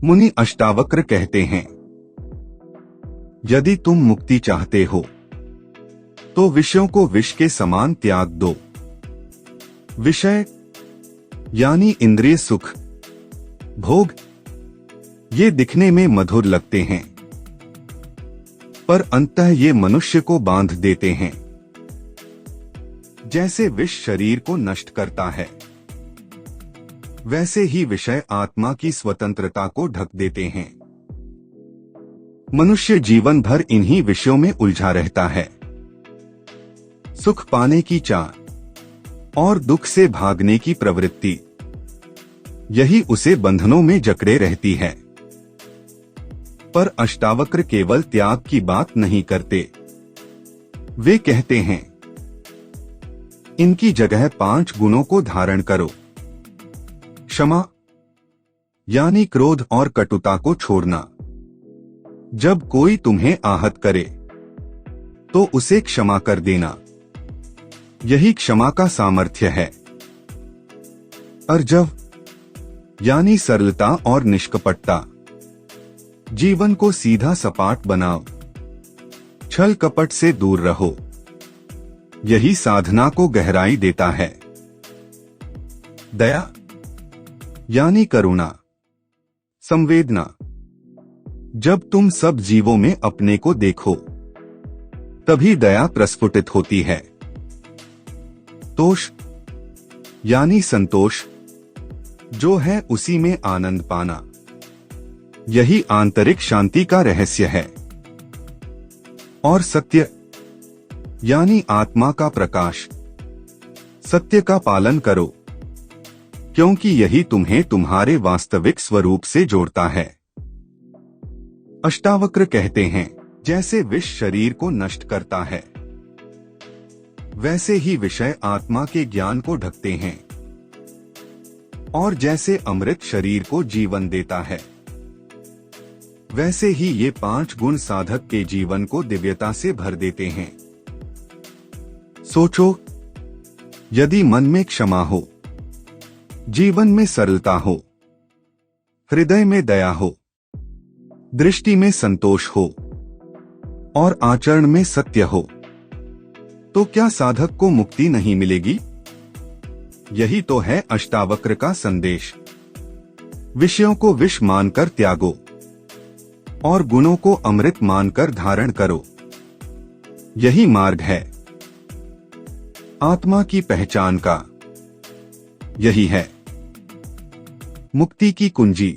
मुनि अष्टावक्र कहते हैं, यदि तुम मुक्ति चाहते हो तो विषयों को विष के समान त्याग दो। विषय यानी इंद्रिय सुख, भोग, ये दिखने में मधुर लगते हैं, पर अंततः ये मनुष्य को बांध देते हैं। जैसे विष शरीर को नष्ट करता है, वैसे ही विषय आत्मा की स्वतंत्रता को ढक देते हैं। मनुष्य जीवन भर इन्हीं विषयों में उलझा रहता है। सुख पाने की चाह और दुख से भागने की प्रवृत्ति, यही उसे बंधनों में जकड़े रहती है। पर अष्टावक्र केवल त्याग की बात नहीं करते। वे कहते हैं, इनकी जगह 5 गुणों को धारण करो। क्षमा यानी क्रोध और कटुता को छोड़ना। जब कोई तुम्हें आहत करे तो उसे क्षमा कर देना, यही क्षमा का सामर्थ्य है। अर्जव यानी सरलता और निष्कपटता। जीवन को सीधा सपाट बनाओ, छल कपट से दूर रहो, यही साधना को गहराई देता है। दया यानी करुणा, संवेदना। जब तुम सब जीवों में अपने को देखो, तभी दया प्रस्फुटित होती है। तोष यानी संतोष, जो है उसी में आनंद पाना, यही आंतरिक शांति का रहस्य है। और सत्य यानी आत्मा का प्रकाश। सत्य का पालन करो, क्योंकि यही तुम्हें तुम्हारे वास्तविक स्वरूप से जोड़ता है। अष्टावक्र कहते हैं, जैसे विष शरीर को नष्ट करता है, वैसे ही विषय आत्मा के ज्ञान को ढकते हैं। और जैसे अमृत शरीर को जीवन देता है, वैसे ही ये 5 गुण साधक के जीवन को दिव्यता से भर देते हैं। सोचो, यदि मन में क्षमा हो, जीवन में सरलता हो, हृदय में दया हो, दृष्टि में संतोष हो और आचरण में सत्य हो, तो क्या साधक को मुक्ति नहीं मिलेगी? यही तो है अष्टावक्र का संदेश। विषयों को विष मानकर त्यागो और गुणों को अमृत मानकर धारण करो, यही मार्ग है आत्मा की पहचान का। यही है मुक्ति की कुंजी।